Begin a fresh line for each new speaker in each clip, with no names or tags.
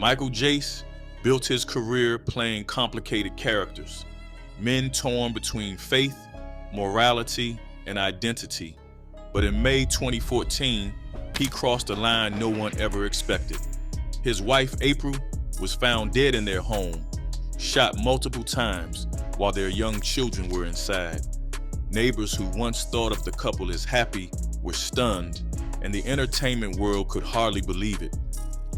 Michael Jace built his career playing complicated characters, men torn between faith, morality, and identity. But in May 2014, he crossed a line no one ever expected. His wife, April, was found dead in their home, shot multiple times while their young children were inside. Neighbors who once thought of the couple as happy were stunned, and the entertainment world could hardly believe it.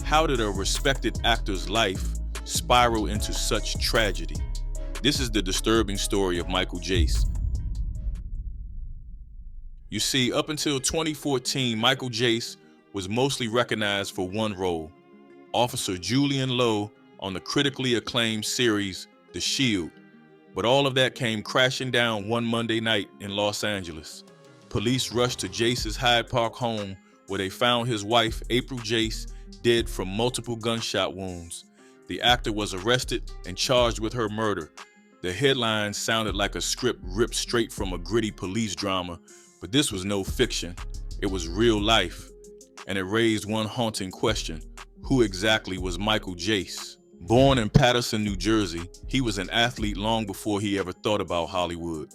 How did a respected actor's life spiral into such tragedy? This is the disturbing story of Michael Jace. You see, up until 2014, Michael Jace was mostly recognized for one role, Officer Julian Lowe on the critically acclaimed series The Shield. But all of that came crashing down one Monday night in Los Angeles. Police rushed to Jace's Hyde Park home where they found his wife, April Jace, dead from multiple gunshot wounds. The actor was arrested and charged with her murder. The headlines sounded like a script ripped straight from a gritty police drama, but this was no fiction. It was real life. And it raised one haunting question. Who exactly was Michael Jace? Born in Paterson, New Jersey, he was an athlete long before he ever thought about Hollywood.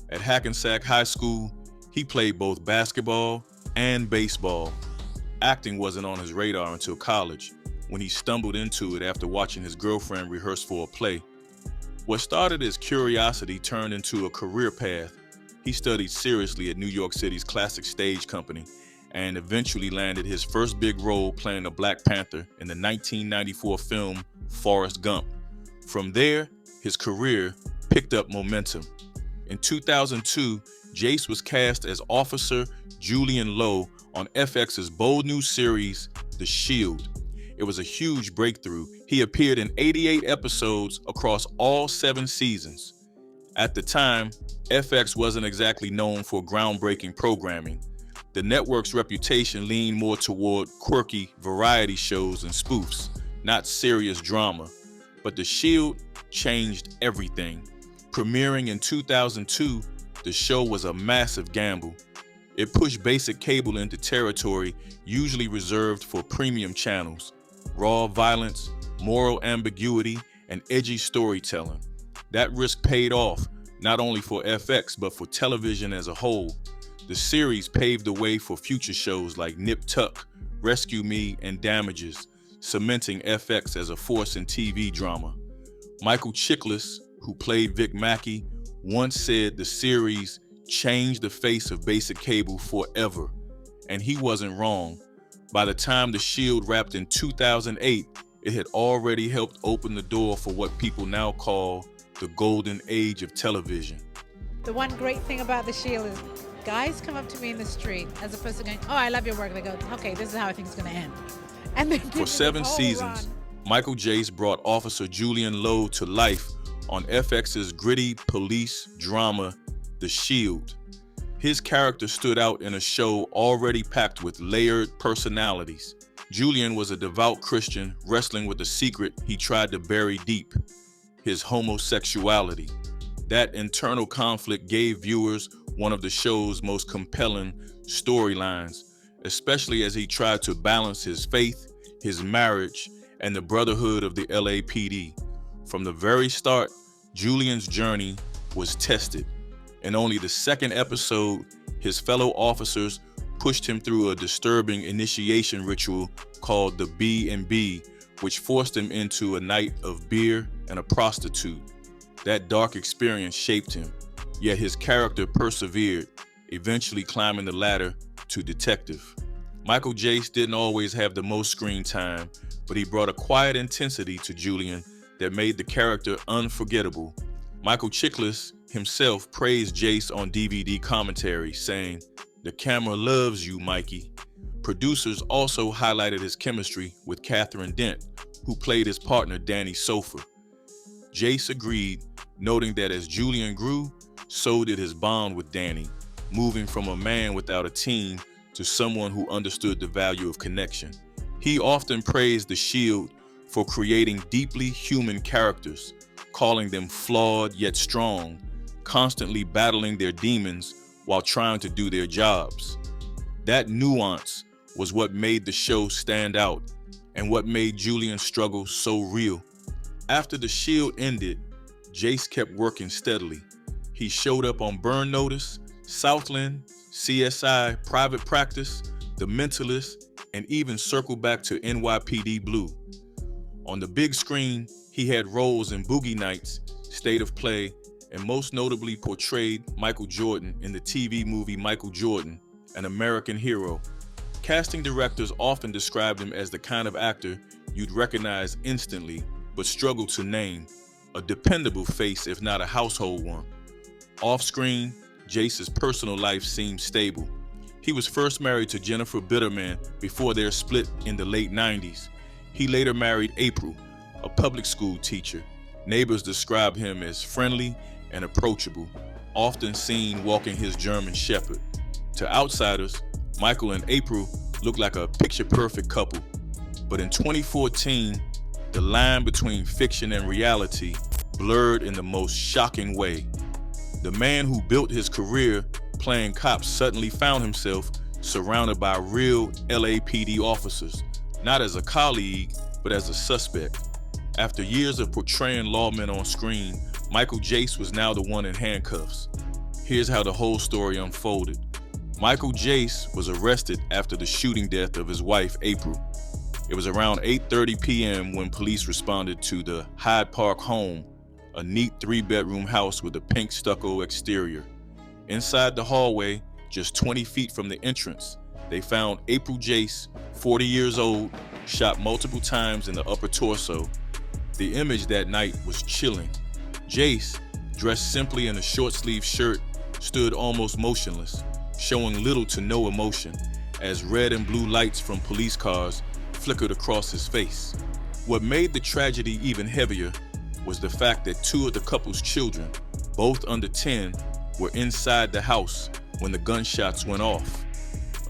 At Hackensack High School, he played both basketball and baseball. Acting wasn't on his radar until college, when he stumbled into it after watching his girlfriend rehearse for a play. What started as curiosity turned into a career path. He studied seriously at New York City's Classic Stage Company and eventually landed his first big role playing the Black Panther in the 1994 film Forrest Gump. From there, his career picked up momentum. In 2002, Jace was cast as Officer Julian Lowe on FX's bold new series, The Shield. It was a huge breakthrough. He appeared in 88 episodes across all 7 seasons. At the time, FX wasn't exactly known for groundbreaking programming. The network's reputation leaned more toward quirky variety shows and spoofs, not serious drama. But The Shield changed everything. Premiering in 2002, the show was a massive gamble. It pushed basic cable into territory usually reserved for premium channels. Raw violence, moral ambiguity, and edgy storytelling. That risk paid off, not only for FX, but for television as a whole. The series paved the way for future shows like Nip Tuck, Rescue Me, and Damages, cementing FX as a force in TV drama. Michael Chiklis, who played Vic Mackey, once said the series changed the face of basic cable forever. And he wasn't wrong. By the time The Shield wrapped in 2008, it had already helped open the door for what people now call the golden age of television.
The one great thing about The Shield is guys come up to me in the street as opposed to going, oh, I love your work. They go, okay, this is how I think it's going to end. And then
for 7 seasons, Michael Jace brought Officer Julian Lowe to life on FX's gritty police drama, The Shield. His character stood out in a show already packed with layered personalities. Julian was a devout Christian wrestling with a secret he tried to bury deep, his homosexuality. That internal conflict gave viewers one of the show's most compelling storylines, especially as he tried to balance his faith, his marriage, and the brotherhood of the LAPD. From the very start, Julian's journey was tested. In only the 2nd episode, his fellow officers pushed him through a disturbing initiation ritual called the B&B, which forced him into a night of beer and a prostitute. That dark experience shaped him, yet his character persevered, eventually climbing the ladder to detective. Michael Jace didn't always have the most screen time, but he brought a quiet intensity to Julian that made the character unforgettable. Michael Chiklis himself praised Jace on DVD commentary, saying, "The camera loves you, Mikey." Producers also highlighted his chemistry with Catherine Dent, who played his partner Danny Sofer. Jace agreed, noting that as Julian grew, so did his bond with Danny, moving from a man without a team to someone who understood the value of connection. He often praised The Shield for creating deeply human characters, calling them flawed yet strong, constantly battling their demons while trying to do their jobs. That nuance was what made the show stand out. and what made Julian's struggle so real. After The Shield ended, Jace kept working steadily. He showed up on Burn Notice, Southland, CSI, Private Practice, The Mentalist, and even circled back to NYPD Blue. On the big screen, he had roles in Boogie Nights, State of Play, and most notably portrayed Michael Jordan in the TV movie Michael Jordan, An American Hero. Casting directors often described him as the kind of actor you'd recognize instantly, but struggle to name, a dependable face if not a household one. Off-screen, Jace's personal life seemed stable. He was first married to Jennifer Bitterman before their split in the late 90s. He later married April, a public school teacher. Neighbors describe him as friendly and approachable, often seen walking his German Shepherd. To outsiders, Michael and April looked like a picture-perfect couple. But in 2014, the line between fiction and reality blurred in the most shocking way. The man who built his career playing cops suddenly found himself surrounded by real LAPD officers, not as a colleague, but as a suspect. After years of portraying lawmen on screen, Michael Jace was now the one in handcuffs. Here's how the whole story unfolded. Michael Jace was arrested after the shooting death of his wife, April. It was around 8:30 p.m. when police responded to the Hyde Park home, a neat 3-bedroom house with a pink stucco exterior. Inside the hallway, just 20 feet from the entrance, they found April Jace, 40 years old, shot multiple times in the upper torso. The image that night was chilling. Jace, dressed simply in a short-sleeved shirt, stood almost motionless, showing little to no emotion, as red and blue lights from police cars flickered across his face. What made the tragedy even heavier was the fact that 2 of the couple's children, both under 10, were inside the house when the gunshots went off.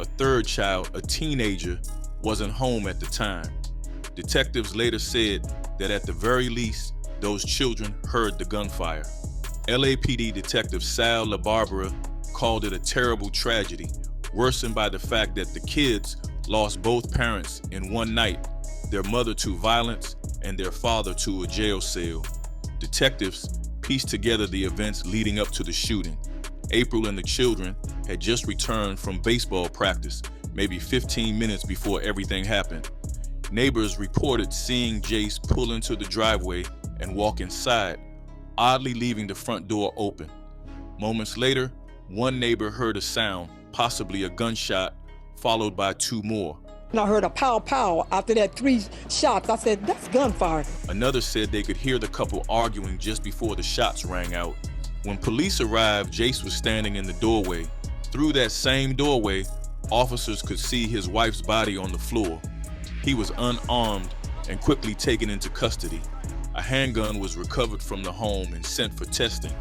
A third child, a teenager, wasn't home at the time. Detectives later said that at the very least, those children heard the gunfire. LAPD Detective Sal LaBarbera called it a terrible tragedy, worsened by the fact that the kids lost both parents in one night, their mother to violence and their father to a jail cell. Detectives pieced together the events leading up to the shooting. April and the children had just returned from baseball practice, maybe 15 minutes before everything happened. Neighbors reported seeing Jace pull into the driveway and walk inside, oddly leaving the front door open. Moments later, one neighbor heard a sound, possibly a gunshot, followed by 2 more.
And I heard a pow pow after that 3 shots. I said, that's gunfire.
Another said they could hear the couple arguing just before the shots rang out. When police arrived, Jace was standing in the doorway. Through that same doorway, officers could see his wife's body on the floor. He was unarmed and quickly taken into custody. A handgun was recovered from the home and sent for testing.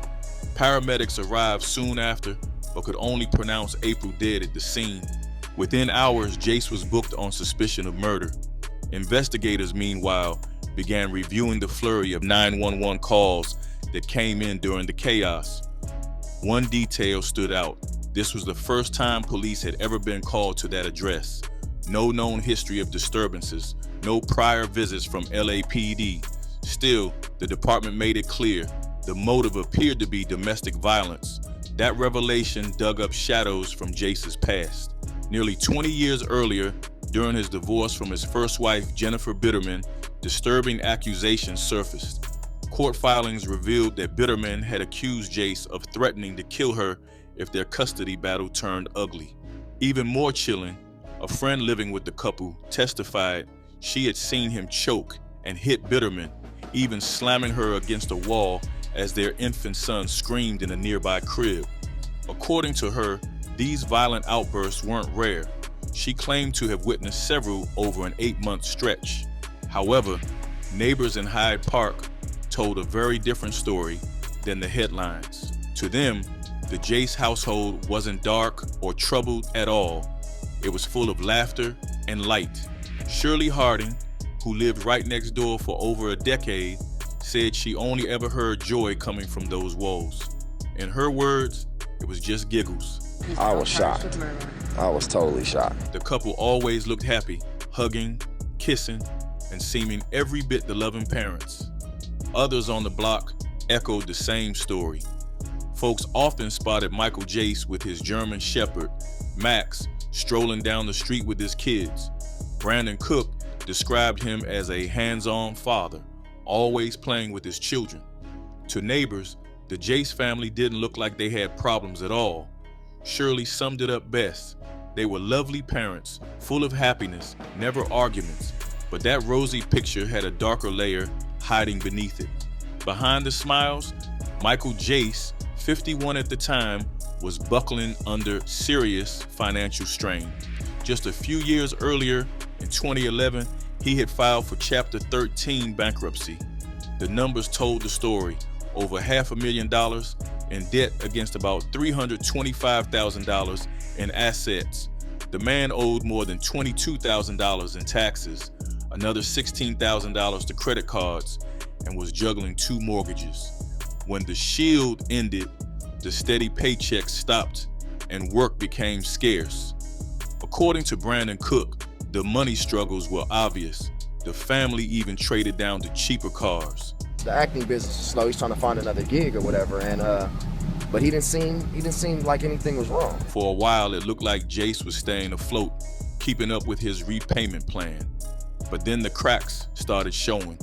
Paramedics arrived soon after, but could only pronounce April dead at the scene. Within hours, Jace was booked on suspicion of murder. Investigators, meanwhile, began reviewing the flurry of 911 calls that came in during the chaos. One detail stood out. This was the first time police had ever been called to that address. No known history of disturbances, no prior visits from LAPD. Still, the department made it clear the motive appeared to be domestic violence. That revelation dug up shadows from Jace's past. Nearly 20 years earlier, during his divorce from his first wife, Jennifer Bitterman, disturbing accusations surfaced. Court filings revealed that Bitterman had accused Jace of threatening to kill her if their custody battle turned ugly. Even more chilling, a friend living with the couple testified she had seen him choke and hit Bitterman, even slamming her against a wall as their infant son screamed in a nearby crib. According to her, these violent outbursts weren't rare. She claimed to have witnessed several over an 8-month stretch. However, neighbors in Hyde Park told a very different story than the headlines. To them, the Jace household wasn't dark or troubled at all. It was full of laughter and light. Shirley Harding, who lived right next door for over a decade, said she only ever heard joy coming from those walls. In her words, it was just giggles.
I was shocked. I was totally shocked.
The couple always looked happy, hugging, kissing, and seeming every bit the loving parents. Others on the block echoed the same story. Folks often spotted Michael Jace with his German Shepherd, Max, strolling down the street with his kids. Brandon Cook described him as a hands-on father, always playing with his children. To neighbors, the Jace family didn't look like they had problems at all. Shirley summed it up best. They were lovely parents, full of happiness, never arguments, but that rosy picture had a darker layer hiding beneath it. Behind the smiles, Michael Jace, 51 at the time, was buckling under serious financial strain. Just a few years earlier, in 2011, he had filed for Chapter 13 bankruptcy. The numbers told the story: over $500,000 in debt against about $325,000 in assets. The man owed more than $22,000 in taxes, another $16,000 to credit cards, and was juggling 2 mortgages. When the shield ended, the steady paychecks stopped and work became scarce. According to Brandon Cook, the money struggles were obvious. The family even traded down to cheaper cars.
The acting business is slow. He's trying to find another gig or whatever, but he didn't seem like anything was wrong.
For a while, it looked like Jace was staying afloat, keeping up with his repayment plan. But then the cracks started showing.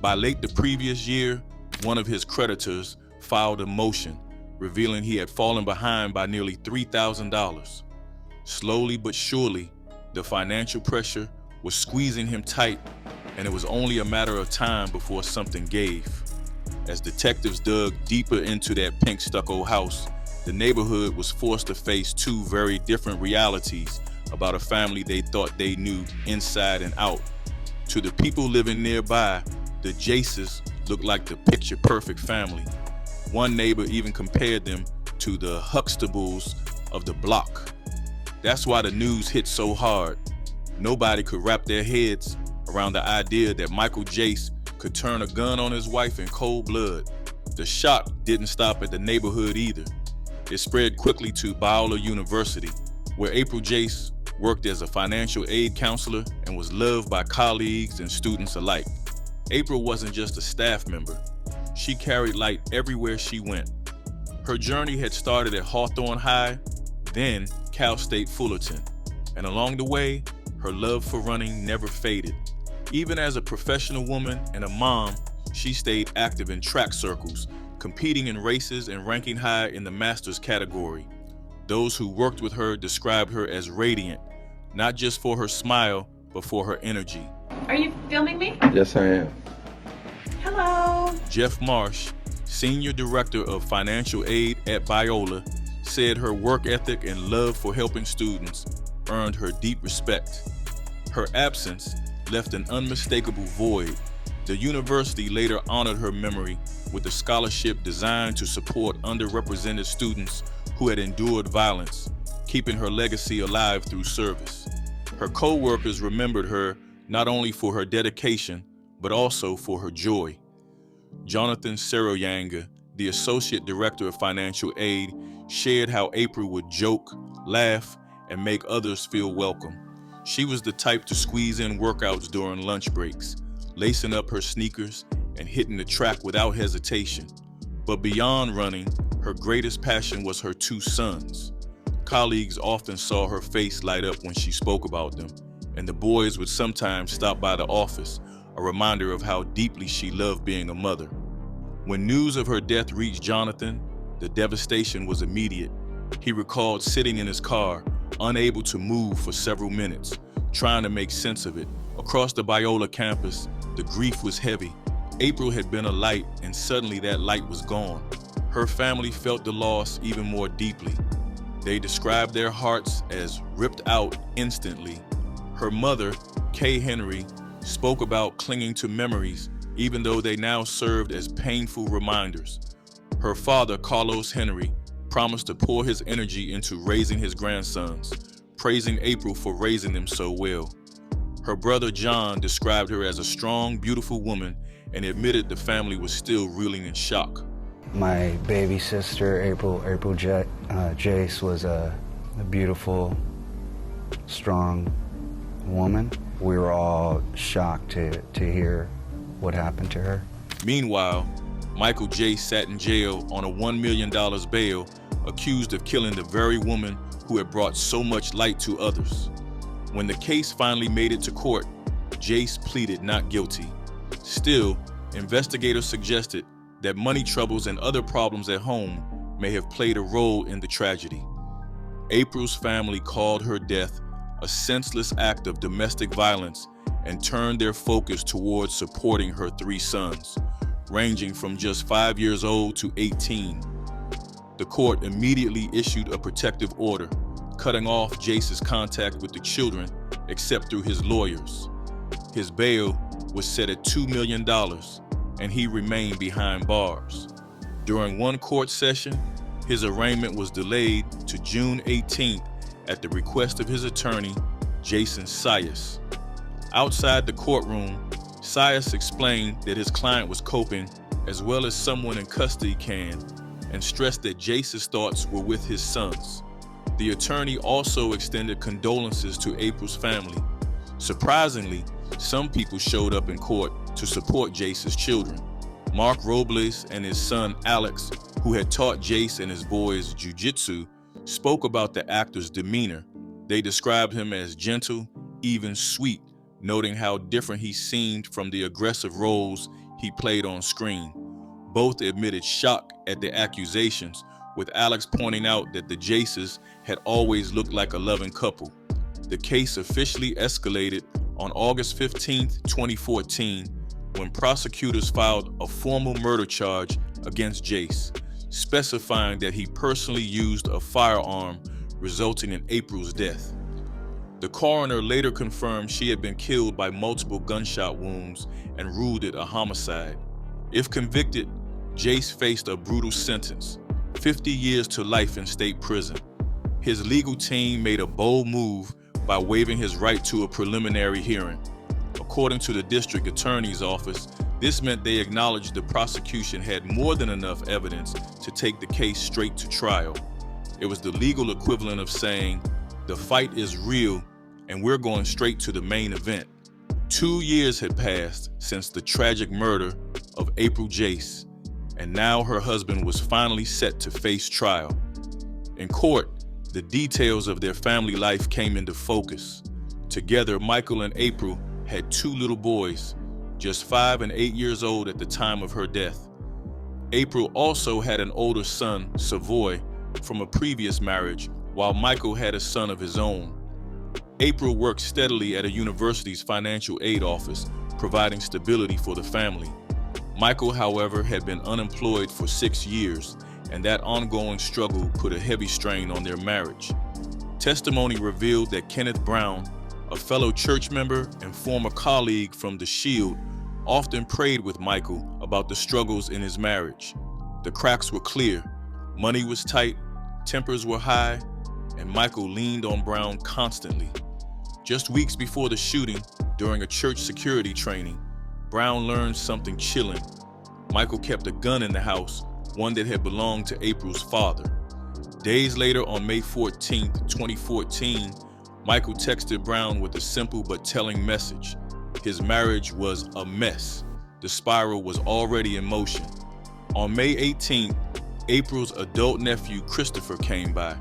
By late the previous year, one of his creditors filed a motion, revealing he had fallen behind by nearly $3,000. Slowly but surely, the financial pressure was squeezing him tight, and it was only a matter of time before something gave. As detectives dug deeper into that pink stucco house, the neighborhood was forced to face 2 very different realities about a family they thought they knew inside and out. To the people living nearby, the Jaces looked like the picture-perfect family. One neighbor even compared them to the Huxtables of the block. That's why the news hit so hard. Nobody could wrap their heads around the idea that Michael Jace could turn a gun on his wife in cold blood. The shock didn't stop at the neighborhood either. It spread quickly to Biola University, where April Jace worked as a financial aid counselor and was loved by colleagues and students alike. April wasn't just a staff member. She carried light everywhere she went. Her journey had started at Hawthorne High, then Cal State Fullerton, and along the way, her love for running never faded. Even as a professional woman and a mom, she stayed active in track circles, competing in races and ranking high in the masters category. Those who worked with her described her as radiant, not just for her smile, but for her energy.
Are you filming me?
Yes, I am.
Hello.
Jeff Marsh, Senior Director of Financial Aid at Biola, said her work ethic and love for helping students earned her deep respect. Her absence left an unmistakable void. The university later honored her memory with a scholarship designed to support underrepresented students who had endured violence, keeping her legacy alive through service. Her co-workers remembered her not only for her dedication, but also for her joy. Jonathan Seroyanga, the Associate Director of Financial Aid, shared how April would joke, laugh, and make others feel welcome. She was the type to squeeze in workouts during lunch breaks, lacing up her sneakers and hitting the track without hesitation. But beyond running, her greatest passion was her 2 sons. Colleagues often saw her face light up when she spoke about them, and the boys would sometimes stop by the office, a reminder of how deeply she loved being a mother. When news of her death reached Jonathan, the devastation was immediate. He recalled sitting in his car, unable to move for several minutes, trying to make sense of it. Across the Biola campus, the grief was heavy. April had been a light, and suddenly that light was gone. Her family felt the loss even more deeply. They described their hearts as ripped out instantly. Her mother, Kay Henry, spoke about clinging to memories, even though they now served as painful reminders. Her father, Carlos Henry, promised to pour his energy into raising his grandsons, praising April for raising them so well. Her brother John described her as a strong, beautiful woman and admitted the family was still reeling in shock.
My baby sister, April Jace, was a beautiful, strong woman. We were all shocked to hear what happened to her.
Meanwhile, Michael Jace sat in jail on a $1 million bail, accused of killing the very woman who had brought so much light to others. When the case finally made it to court, Jace pleaded not guilty. Still, investigators suggested that money troubles and other problems at home may have played a role in the tragedy. April's family called her death a senseless act of domestic violence and turned their focus towards supporting her 3 sons, ranging from just 5 years old to 18. The court immediately issued a protective order, cutting off Jace's contact with the children except through his lawyers. His bail was set at $2 million, and he remained behind bars. During one court session, his arraignment was delayed to June 18th at the request of his attorney, Jason Sias. Outside the courtroom, Sias explained that his client was coping as well as someone in custody can, and stressed that Jace's thoughts were with his sons. The attorney also extended condolences to April's family. Surprisingly, some people showed up in court to support Jace's children. Mark Robles and his son Alex, who had taught Jace and his boys jiu-jitsu, spoke about the actor's demeanor. They described him as gentle, even sweet, noting how different he seemed from the aggressive roles he played on screen. Both admitted shock at the accusations, with Alex pointing out that the Jaces had always looked like a loving couple. The case officially escalated on August 15, 2014, when prosecutors filed a formal murder charge against Jace, specifying that he personally used a firearm, resulting in April's death. The coroner later confirmed she had been killed by multiple gunshot wounds and ruled it a homicide. If convicted, Jace faced a brutal sentence, 50 years to life in state prison. His legal team made a bold move by waiving his right to a preliminary hearing. According to the district attorney's office, this meant they acknowledged the prosecution had more than enough evidence to take the case straight to trial. It was the legal equivalent of saying, "The fight is real, and we're going straight to the main event." 2 years had passed since the tragic murder of April Jace, and now her husband was finally set to face trial. In court, the details of their family life came into focus. Together, Michael and April had 2 little boys, just 5 and 8 years old at the time of her death. April also had an older son, Savoy, from a previous marriage, while Michael had a son of his own. April worked steadily at a university's financial aid office, providing stability for the family. Michael, however, had been unemployed for 6 years, and that ongoing struggle put a heavy strain on their marriage. Testimony revealed that Kenneth Brown, a fellow church member and former colleague from The Shield, often prayed with Michael about the struggles in his marriage. The cracks were clear, money was tight, tempers were high, and Michael leaned on Brown constantly. Just weeks before the shooting, during a church security training, Brown learned something chilling. Michael kept a gun in the house, one that had belonged to April's father. Days later, on May 14, 2014, Michael texted Brown with a simple but telling message. His marriage was a mess. The spiral was already in motion. On May 18th, April's adult nephew, Christopher, came by.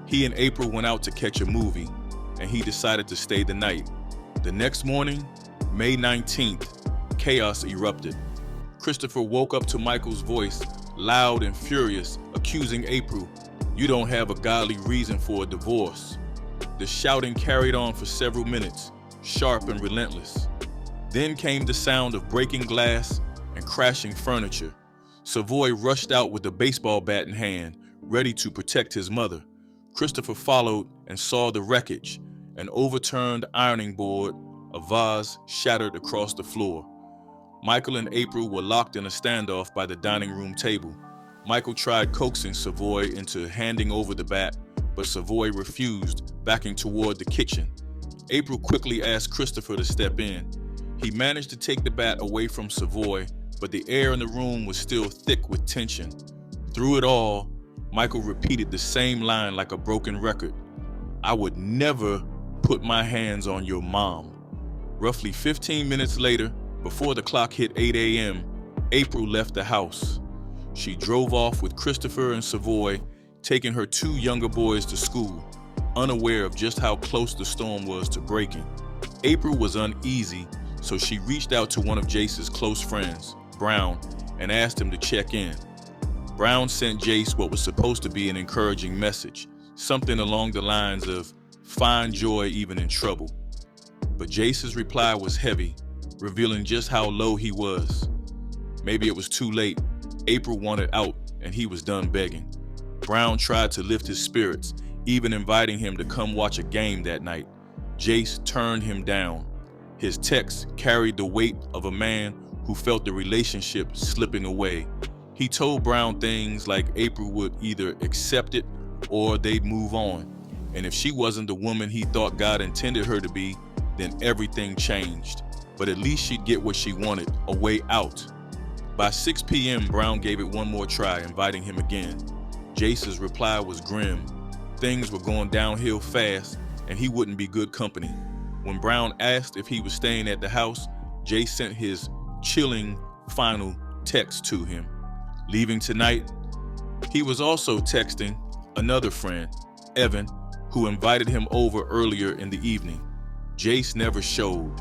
He and April went out to catch a movie, and he decided to stay the night. The next morning, May 19th, chaos erupted. Christopher woke up to Michael's voice, loud and furious, accusing April, "You don't have a godly reason for a divorce." The shouting carried on for several minutes, sharp and relentless. Then came the sound of breaking glass and crashing furniture. Savoy rushed out with a baseball bat in hand, ready to protect his mother. Christopher followed and saw the wreckage, an overturned ironing board, a vase shattered across the floor. Michael and April were locked in a standoff by the dining room table. Michael tried coaxing Savoy into handing over the bat, but Savoy refused, backing toward the kitchen. April quickly asked Christopher to step in. He managed to take the bat away from Savoy, but the air in the room was still thick with tension. Through it all, Michael repeated the same line like a broken record. "I would never put my hands on your mom." Roughly 15 minutes later, before the clock hit 8 a.m., April left the house. She drove off with Christopher and Savoy, taking her 2 younger boys to school, unaware of just how close the storm was to breaking. April was uneasy, so she reached out to one of Jace's close friends, Brown, and asked him to check in. Brown sent Jace what was supposed to be an encouraging message, something along the lines of, "Find joy even in trouble." But Jace's reply was heavy, revealing just how low he was. Maybe it was too late. April wanted out, and he was done begging. Brown tried to lift his spirits, even inviting him to come watch a game that night. Jace turned him down. His text carried the weight of a man who felt the relationship slipping away. He told Brown things like April would either accept it or they'd move on. And if she wasn't the woman he thought God intended her to be, then everything changed. But at least she'd get what she wanted, a way out. By 6 p.m., Brown gave it one more try, inviting him again. Jace's reply was grim. Things were going downhill fast, and he wouldn't be good company. When Brown asked if he was staying at the house, Jace sent his chilling final text to him. Leaving tonight? He was also texting another friend, Evan, who invited him over earlier in the evening. Jace never showed.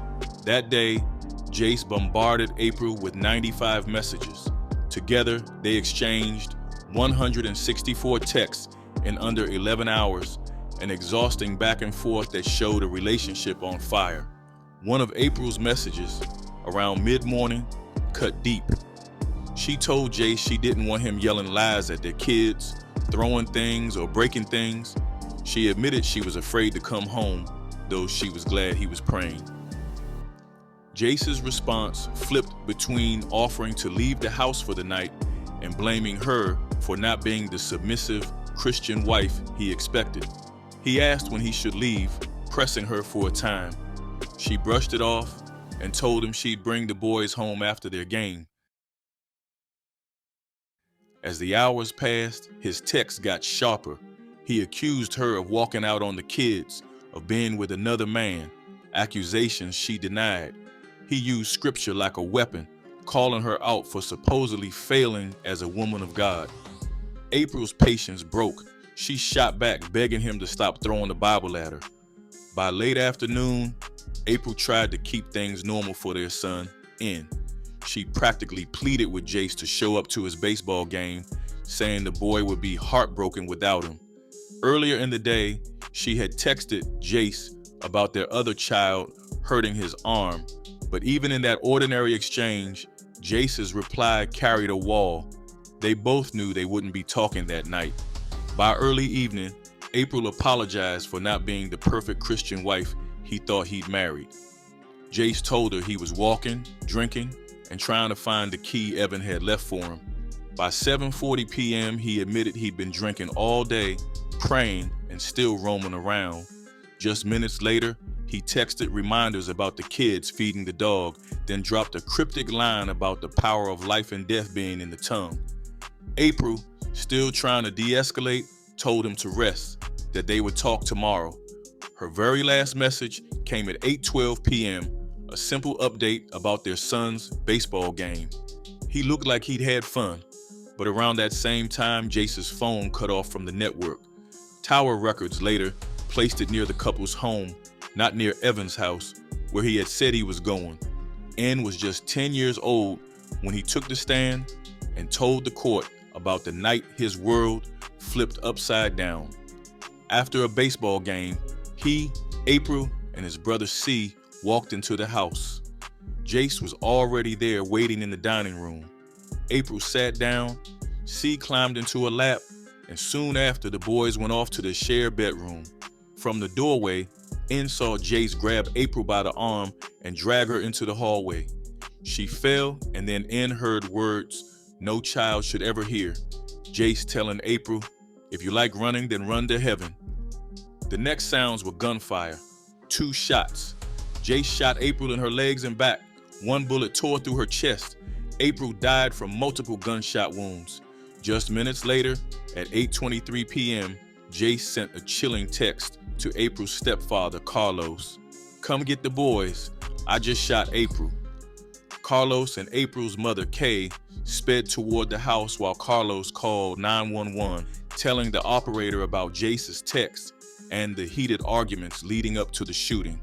That day, Jace bombarded April with 95 messages. Together, they exchanged 164 texts in under 11 hours, an exhausting back and forth that showed a relationship on fire. One of April's messages, around mid-morning, cut deep. She told Jace she didn't want him yelling lies at their kids, throwing things or breaking things. She admitted she was afraid to come home, though she was glad he was praying. Jace's response flipped between offering to leave the house for the night and blaming her for not being the submissive Christian wife he expected. He asked when he should leave, pressing her for a time. She brushed it off and told him she'd bring the boys home after their game. As the hours passed, his texts got sharper. He accused her of walking out on the kids, of being with another man, accusations she denied. He used scripture like a weapon, calling her out for supposedly failing as a woman of God. April's patience broke. She shot back, begging him to stop throwing the Bible at her. By late afternoon, April tried to keep things normal for their son, N. She practically pleaded with Jace to show up to his baseball game, saying the boy would be heartbroken without him. Earlier in the day, she had texted Jace about their other child hurting his arm, but even in that ordinary exchange, Jace's reply carried a wall. They both knew they wouldn't be talking that night. By early evening, April apologized for not being the perfect Christian wife he thought he'd married. Jace told her he was walking, drinking, and trying to find the key Evan had left for him. By 7:40 p.m., he admitted he'd been drinking all day, praying, and still roaming around. Just minutes later, he texted reminders about the kids feeding the dog, then dropped a cryptic line about the power of life and death being in the tongue. April, still trying to de-escalate, told him to rest, that they would talk tomorrow. Her very last message came at 8:12 p.m., a simple update about their son's baseball game. He looked like he'd had fun, but around that same time, Jace's phone cut off from the network. Tower Records later placed it near the couple's home, not near Evan's house, where he had said he was going. N was just 10 years old when he took the stand and told the court about the night his world flipped upside down. After a baseball game, he, April, and his brother C walked into the house. Jace was already there waiting in the dining room. April sat down, C climbed into her lap, and soon after the boys went off to the shared bedroom. From the doorway, N saw Jace grab April by the arm and drag her into the hallway. She fell, and then N heard words no child should ever hear. Jace telling April, "If you like running, then run to heaven." The next sounds were gunfire. 2 shots. Jace shot April in her legs and back. 1 bullet tore through her chest. April died from multiple gunshot wounds. Just minutes later, at 8:23 p.m., Jace sent a chilling text to April's stepfather, Carlos. "Come get the boys. "I just shot April." Carlos and April's mother, Kay, sped toward the house while Carlos called 911, telling the operator about Jace's text and the heated arguments leading up to the shooting.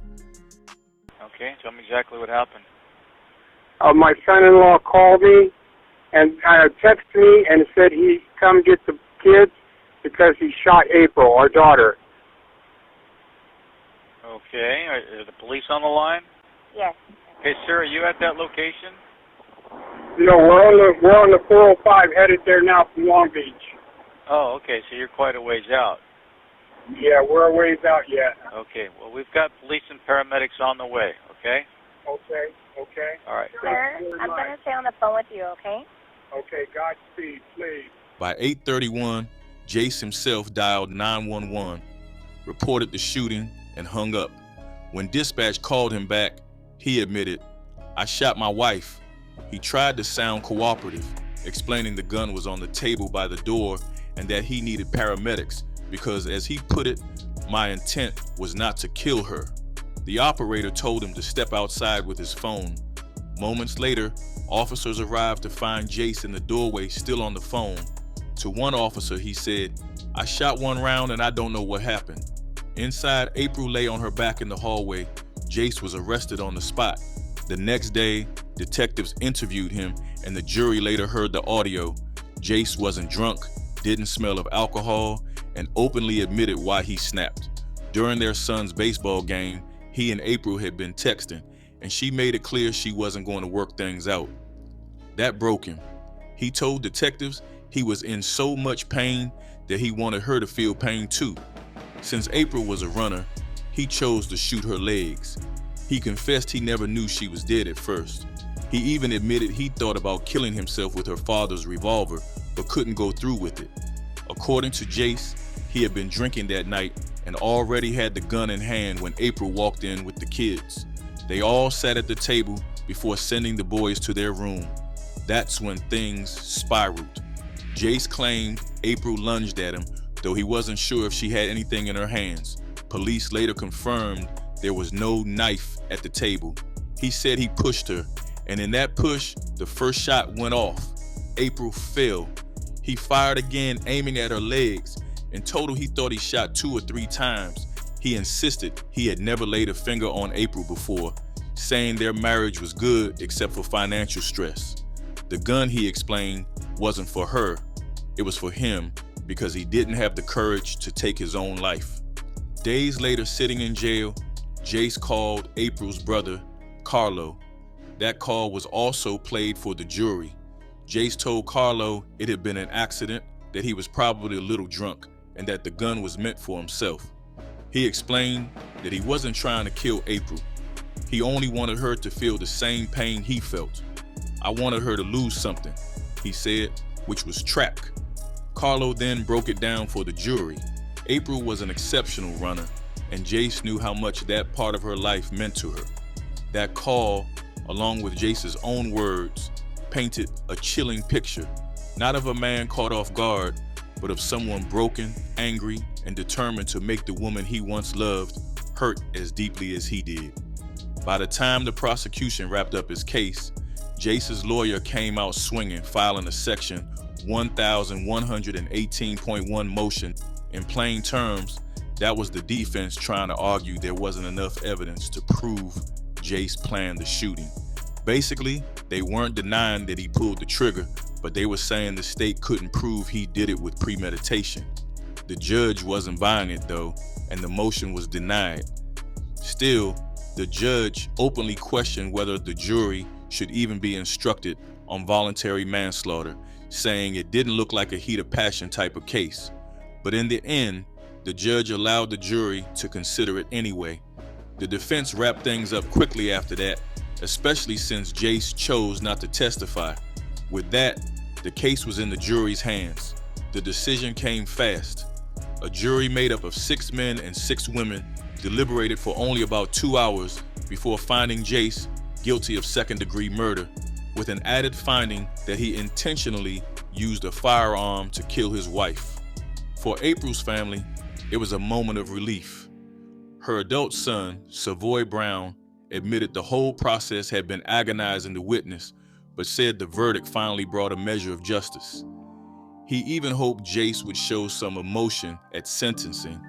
Okay, tell me exactly what happened.
My son-in-law called me and texted me and said he'd come get the kids because he shot April, our daughter.
Okay, are the police on the line?
Yes.
Okay, sir, are you at that location?
No, we're on the 405 headed there now from Long Beach.
Oh, okay, so you're quite a ways out.
Yeah, we're a ways out yet.
Okay, well, we've got police and paramedics on the way, okay?
Okay.
All right.
Sir, I'm going to stay on the phone with you, okay?
Okay, Godspeed, please.
By 8:31, Jace himself dialed 911, reported the shooting, and hung up. When dispatch called him back, he admitted, "I shot my wife." He tried to sound cooperative, explaining the gun was on the table by the door and that he needed paramedics because, as he put it, "My intent was not to kill her." The operator told him to step outside with his phone. Moments later, officers arrived to find Jace in the doorway still on the phone. To one officer, he said, "I shot one round and I don't know what happened." Inside, April lay on her back in the hallway. Jace was arrested on the spot. The next day, detectives interviewed him and the jury later heard the audio. Jace wasn't drunk, didn't smell of alcohol, and openly admitted why he snapped. During their son's baseball game, he and April had been texting, and she made it clear she wasn't going to work things out. That broke him. He told detectives he was in so much pain that he wanted her to feel pain too. Since April was a runner, he chose to shoot her legs. He confessed he never knew she was dead at first. He even admitted he thought about killing himself with her father's revolver, but couldn't go through with it. According to Jace, he had been drinking that night and already had the gun in hand when April walked in with the kids. They all sat at the table before sending the boys to their room. That's when things spiraled. Jace claimed April lunged at him, though he wasn't sure if she had anything in her hands. Police later confirmed there was no knife at the table. He said he pushed her, and in that push, the first shot went off. April fell. He fired again, aiming at her legs. In total, he thought he shot 2 or 3 times. He insisted he had never laid a finger on April before, saying their marriage was good except for financial stress. The gun, he explained, wasn't for her. It was for him because he didn't have the courage to take his own life. Days later, sitting in jail, Jace called April's brother, Carlo. That call was also played for the jury. Jace told Carlo it had been an accident, that he was probably a little drunk, and that the gun was meant for himself. He explained that he wasn't trying to kill April. He only wanted her to feel the same pain he felt. "I wanted her to lose something," he said, which was track. Carlo then broke it down for the jury. April was an exceptional runner, and Jace knew how much that part of her life meant to her. That call, along with Jace's own words, painted a chilling picture, not of a man caught off guard, but of someone broken, angry, and determined to make the woman he once loved hurt as deeply as he did. By the time the prosecution wrapped up his case, Jace's lawyer came out swinging, filing a section 1118.1 motion. In plain terms, that was the defense trying to argue there wasn't enough evidence to prove Jace planned the shooting. Basically, they weren't denying that he pulled the trigger, but they were saying the state couldn't prove he did it with premeditation. The judge wasn't buying it though, and the motion was denied. Still, the judge openly questioned whether the jury should even be instructed on voluntary manslaughter, saying it didn't look like a heat of passion type of case. But in the end, the judge allowed the jury to consider it anyway. The defense wrapped things up quickly after that, especially since Jace chose not to testify. With that, the case was in the jury's hands. The decision came fast. A jury made up of 6 men and 6 women deliberated for only about 2 hours before finding Jace guilty of second-degree murder, with an added finding that he intentionally used a firearm to kill his wife. For April's family, it was a moment of relief. Her adult son, Savoy Brown, admitted the whole process had been agonizing to witness, but said the verdict finally brought a measure of justice. He even hoped Jace would show some emotion at sentencing,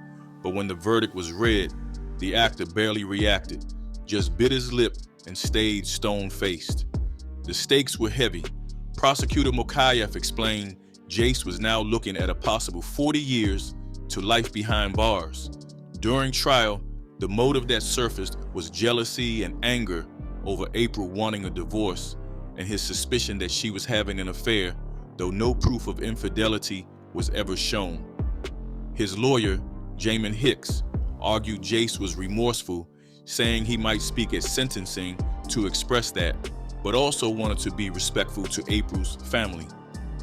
but when the verdict was read, the actor barely reacted, just bit his lip and stayed stone-faced. The stakes were heavy. Prosecutor Mokayev explained Jace was now looking at a possible 40 years to life behind bars. During trial, the motive that surfaced was jealousy and anger over April wanting a divorce and his suspicion that she was having an affair, though no proof of infidelity was ever shown. His lawyer, Jamin Hicks, argued Jace was remorseful, saying he might speak at sentencing to express that, but also wanted to be respectful to April's family.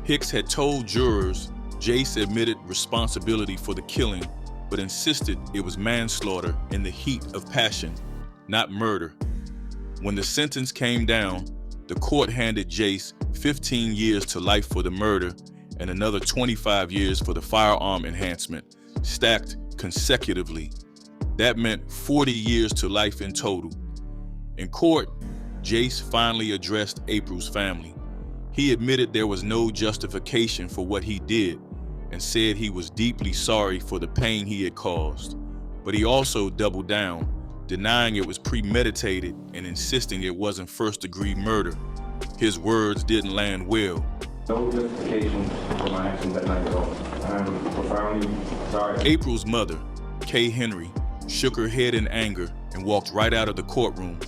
Hicks had told jurors Jace admitted responsibility for the killing, but insisted it was manslaughter in the heat of passion, not murder. When the sentence came down, the court handed Jace 15 years to life for the murder and another 25 years for the firearm enhancement, stacked consecutively. That meant 40 years to life in total. In court, Jace finally addressed April's family. He admitted there was no justification for what he did and said he was deeply sorry for the pain he had caused. But he also doubled down, denying it was premeditated and insisting it wasn't first-degree murder. His words didn't land well.
No justification for my actions that night at all. I'm profoundly sorry.
April's mother, Kay Henry, shook her head in anger and walked right out of the courtroom.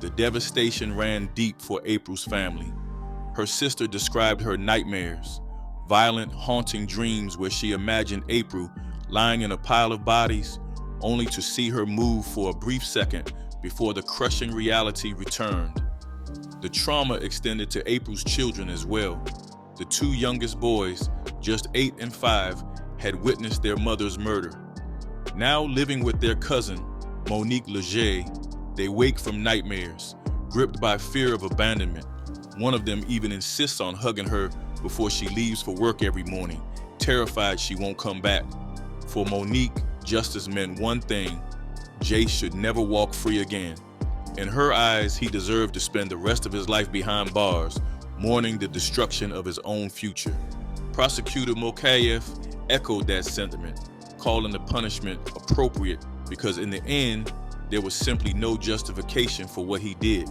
The devastation ran deep for April's family. Her sister described her nightmares, violent, haunting dreams where she imagined April lying in a pile of bodies, only to see her move for a brief second before the crushing reality returned. The trauma extended to April's children as well. The two youngest boys, just 8 and 5, had witnessed their mother's murder. Now living with their cousin, Monique Leger, they wake from nightmares, gripped by fear of abandonment. One of them even insists on hugging her before she leaves for work every morning, terrified she won't come back. For Monique, justice meant one thing: Jace should never walk free again. In her eyes, he deserved to spend the rest of his life behind bars, mourning the destruction of his own future. Prosecutor Mokayev echoed that sentiment, calling the punishment appropriate because in the end, there was simply no justification for what he did.